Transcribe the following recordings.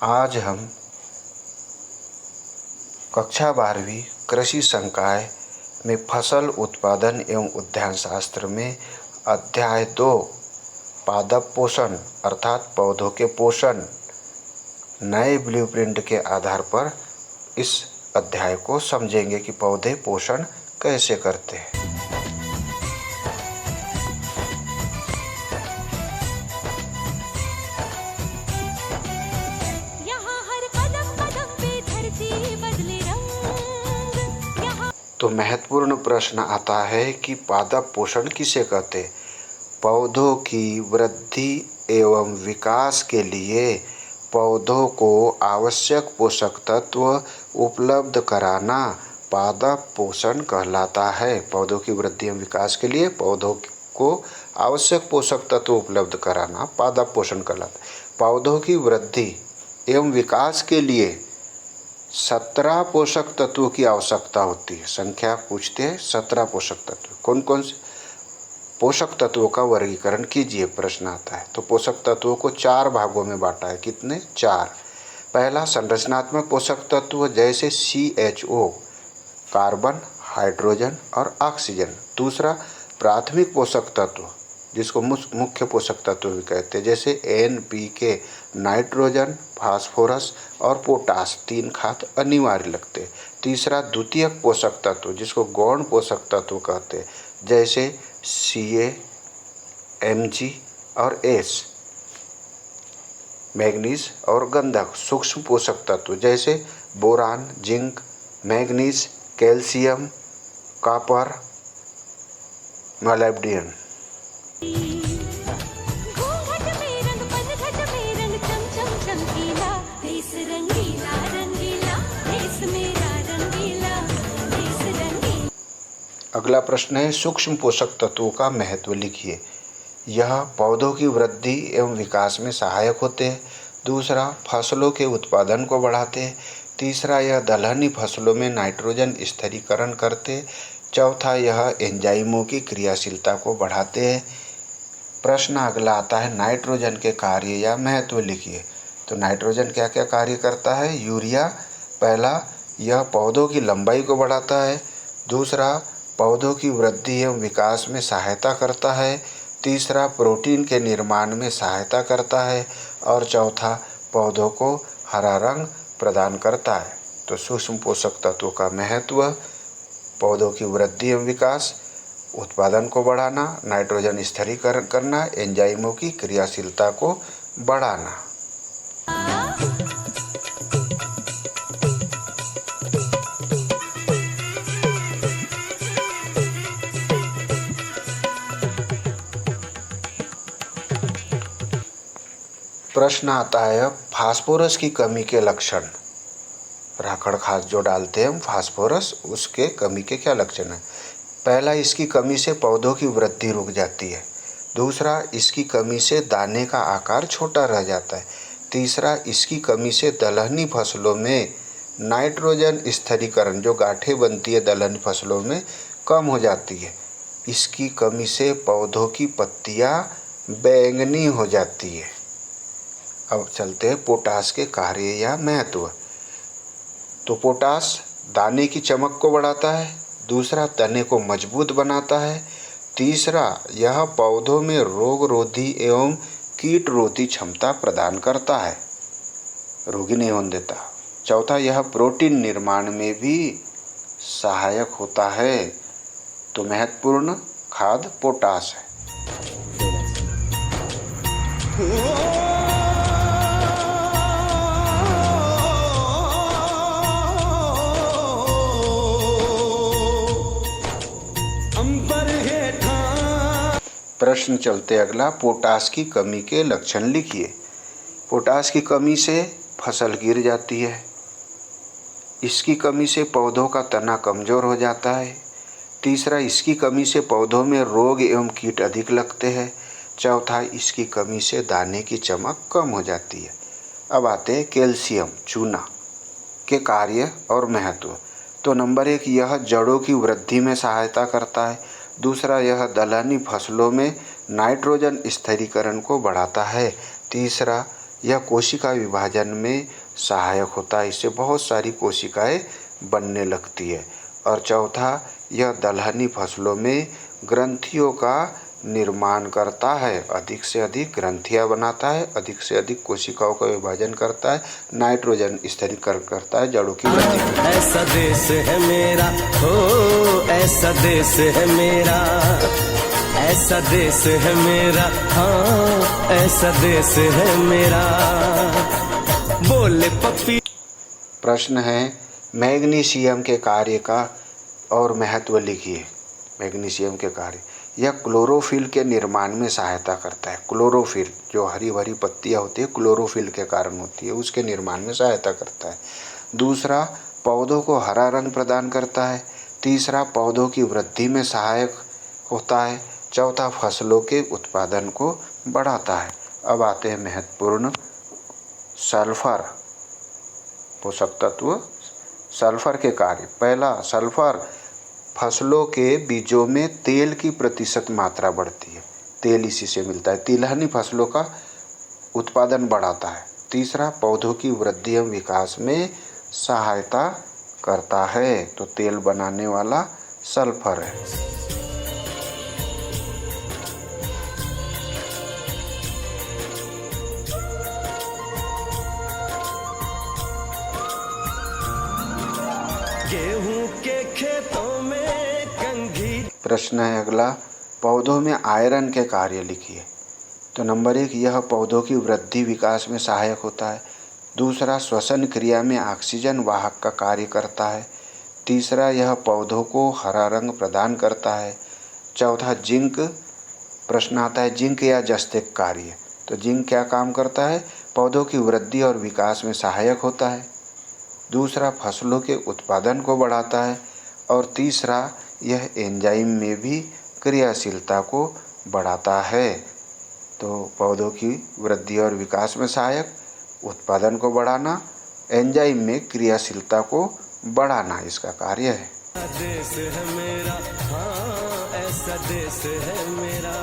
आज हम कक्षा 12वीं कृषि संकाय में फसल उत्पादन एवं उद्यान शास्त्र में अध्याय 2 पादप पोषण अर्थात पौधों के पोषण नए ब्लूप्रिंट के आधार पर इस अध्याय को समझेंगे कि पौधे पोषण कैसे करते हैं। तो महत्वपूर्ण प्रश्न आता है कि पादप पोषण किसे कहते हैं। पौधों की वृद्धि एवं विकास के लिए पौधों को आवश्यक पोषक तत्व उपलब्ध कराना पादप पोषण कहलाता है। पौधों की वृद्धि एवं विकास के लिए पौधों को आवश्यक पोषक तत्व उपलब्ध कराना पादप पोषण कहलाता है। पौधों की वृद्धि एवं विकास के लिए 17 पोषक तत्वों की आवश्यकता होती है। संख्या पूछते हैं 17 पोषक तत्व। कौन कौन से पोषक तत्वों का वर्गीकरण कीजिए, प्रश्न आता है। तो पोषक तत्वों को 4 भागों में बांटा है। कितने? 4। पहला संरचनात्मक पोषक तत्व जैसे CHO कार्बन, हाइड्रोजन और ऑक्सीजन। दूसरा प्राथमिक पोषक तत्व जिसको मुख्य पोषक तत्व भी कहते हैं जैसे NPK नाइट्रोजन, फास्फोरस और पोटास। 3 खाद अनिवार्य लगते हैं। तीसरा द्वितीयक पोषक तत्व जिसको गौण पोषक तत्व कहते हैं जैसे Ca, Mg और S। मैग्नीज और गंधक सूक्ष्म पोषक तत्व जैसे boron, zinc, manganese, calcium, copper, molybdenum. अगला प्रश्न है सूक्ष्म पोषक तत्वों का महत्व लिखिए। यह पौधों की वृद्धि एवं विकास में सहायक होते हैं। दूसरा फसलों के उत्पादन को बढ़ाते हैं। तीसरा यह दलहनी फसलों में नाइट्रोजन स्थिरीकरण करते। चौथा यह एंजाइमों की क्रियाशीलता को बढ़ाते हैं। प्रश्न अगला आता है नाइट्रोजन के कार्य या महत्व लिखिए। तो नाइट्रोजन क्या क्या कार्य करता है। यूरिया पहला यह पौधों की लंबाई को बढ़ाता है। दूसरा पौधों की वृद्धि एवं विकास में सहायता करता है। तीसरा प्रोटीन के निर्माण में सहायता करता है और चौथा पौधों को हरा रंग प्रदान करता है। तो सूक्ष्म पोषक तत्वों का महत्व, पौधों की वृद्धि एवं विकास, उत्पादन को बढ़ाना, नाइट्रोजन स्थिरीकरण करना, एंजाइमों की क्रियाशीलता को बढ़ाना। प्रश्न आता है फास्फोरस की कमी के लक्षण। राखड़ खाद जो डालते हैं हम फास्फोरस, उसके कमी के क्या लक्षण हैं। पहला इसकी कमी से पौधों की वृद्धि रुक जाती है। दूसरा इसकी कमी से दाने का आकार छोटा रह जाता है। तीसरा इसकी कमी से दलहनी फसलों में नाइट्रोजन स्थिरीकरण जो गांठें बनती है दलहनी फसलों में कम हो जाती है। इसकी कमी से पौधों की पत्तियां बैंगनी हो जाती है। अब चलते हैं पोटास के कार्य या महत्व। तो पोटास दाने की चमक को बढ़ाता है। दूसरा तने को मजबूत बनाता है। तीसरा यह पौधों में रोग रोधी एवं कीट रोधी क्षमता प्रदान करता है, रोगी नहीं होने देता। चौथा यह प्रोटीन निर्माण में भी सहायक होता है। तो महत्वपूर्ण खाद पोटास है। प्रश्न चलते अगला पोटास की कमी के लक्षण लिखिए। पोटास की कमी से फसल गिर जाती है। इसकी कमी से पौधों का तना कमजोर हो जाता है। तीसरा इसकी कमी से पौधों में रोग एवं कीट अधिक लगते हैं। चौथा इसकी कमी से दाने की चमक कम हो जाती है। अब आते हैं कैल्शियम चूना के कार्य और महत्व। तो नंबर 1 यह जड़ों की वृद्धि में सहायता करता है। दूसरा यह दलहनी फसलों में नाइट्रोजन स्थिरीकरण को बढ़ाता है। तीसरा यह कोशिका विभाजन में सहायक होता है, इससे बहुत सारी कोशिकाएं बनने लगती है। और चौथा, यह दलहनी फसलों में ग्रंथियों का निर्माण करता है, अधिक से अधिक ग्रंथियां बनाता है, अधिक से अधिक कोशिकाओं का विभाजन करता है, नाइट्रोजन स्थिरीकरण करता है, जड़ों की वृद्धि। ऐसा देश है मेरा, हो ऐसा देश है मेरा, ऐसा देश है मेरा, हाँ ऐसा देश है मेरा, बोले पप्पी। प्रश्न है, मैग्नीशियम के कार्य का और महत्व लिखिए। मैग्नीशियम के कार्य, यह क्लोरोफिल के निर्माण में सहायता करता है। क्लोरोफिल, जो हरी भरी पत्तियां होती है, क्लोरोफिल के कारण होती है, उसके निर्माण में सहायता करता है। दूसरा, पौधों को हरा रंग प्रदान करता है। तीसरा, पौधों की वृद्धि में सहायक होता है। चौथा, फसलों के उत्पादन को बढ़ाता है। अब आते हैं महत्वपूर्ण सल्फर, पोषक तत्व सल्फर के कार्य। पहला, सल्फर फसलों के बीजों में तेल की प्रतिशत मात्रा बढ़ती है, तेल इसी से मिलता है। तिलहनी फसलों का उत्पादन बढ़ाता है। तीसरा, पौधों की वृद्धि एवं विकास में सहायता करता है, तो तेल बनाने वाला सल्फर है। गेहूं के खेतों में कंघी। प्रश्न है अगला, पौधों में आयरन के कार्य लिखिए। तो नंबर 1, यह पौधों की वृद्धि विकास में सहायक होता है। दूसरा, श्वसन क्रिया में ऑक्सीजन वाहक का कार्य करता है। तीसरा, यह पौधों को हरा रंग प्रदान करता है। चौथा, जिंक, प्रश्न आता है जिंक या जस्ते कार्य। तो जिंक क्या काम करता है? पौधों की वृद्धि और विकास में सहायक होता है। दूसरा, फसलों के उत्पादन को बढ़ाता है। और तीसरा, यह एंजाइम में भी क्रियाशीलता को बढ़ाता है। तो पौधों की वृद्धि और विकास में सहायक, उत्पादन को बढ़ाना, एंजाइम में क्रियाशीलता को बढ़ाना इसका कार्य है। देश है मेरा, हाँ ऐसा देश है मेरा।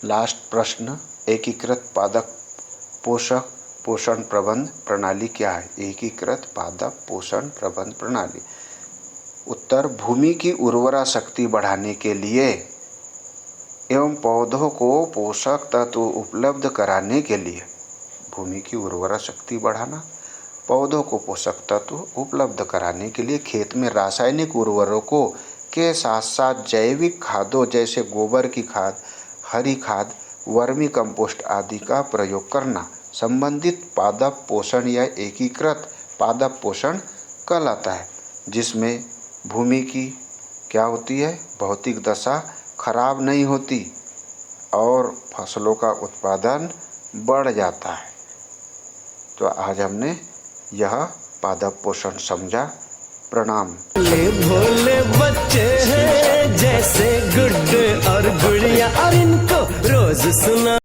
लास्ट प्रश्न, एकीकृत पादप पोषक पोषण प्रबंध प्रणाली क्या है? एकीकृत पादप पोषण प्रबंध प्रणाली। उत्तर, भूमि की उर्वरा शक्ति बढ़ाने के लिए एवं पौधों को पोषक तत्व उपलब्ध कराने के लिए। भूमि की उर्वरा शक्ति बढ़ाना, पौधों को पोषक तत्व उपलब्ध कराने के लिए खेत में रासायनिक उर्वरकों के साथ साथ जैविक खादों जैसे गोबर की खाद, हरी खाद, वर्मी कंपोस्ट आदि का प्रयोग करना संबंधित पादप पोषण या एकीकृत पादप पोषण कहलाता है, जिसमें भूमि की क्या होती है? भौतिक दशा खराब नहीं होती और फसलों का उत्पादन बढ़ जाता है। तो आज हमने यह पादप पोषण समझा। प्रणाम। भोले बच्चे हैं जैसे गुड्डे और गुड़िया, और इनको रोज सुना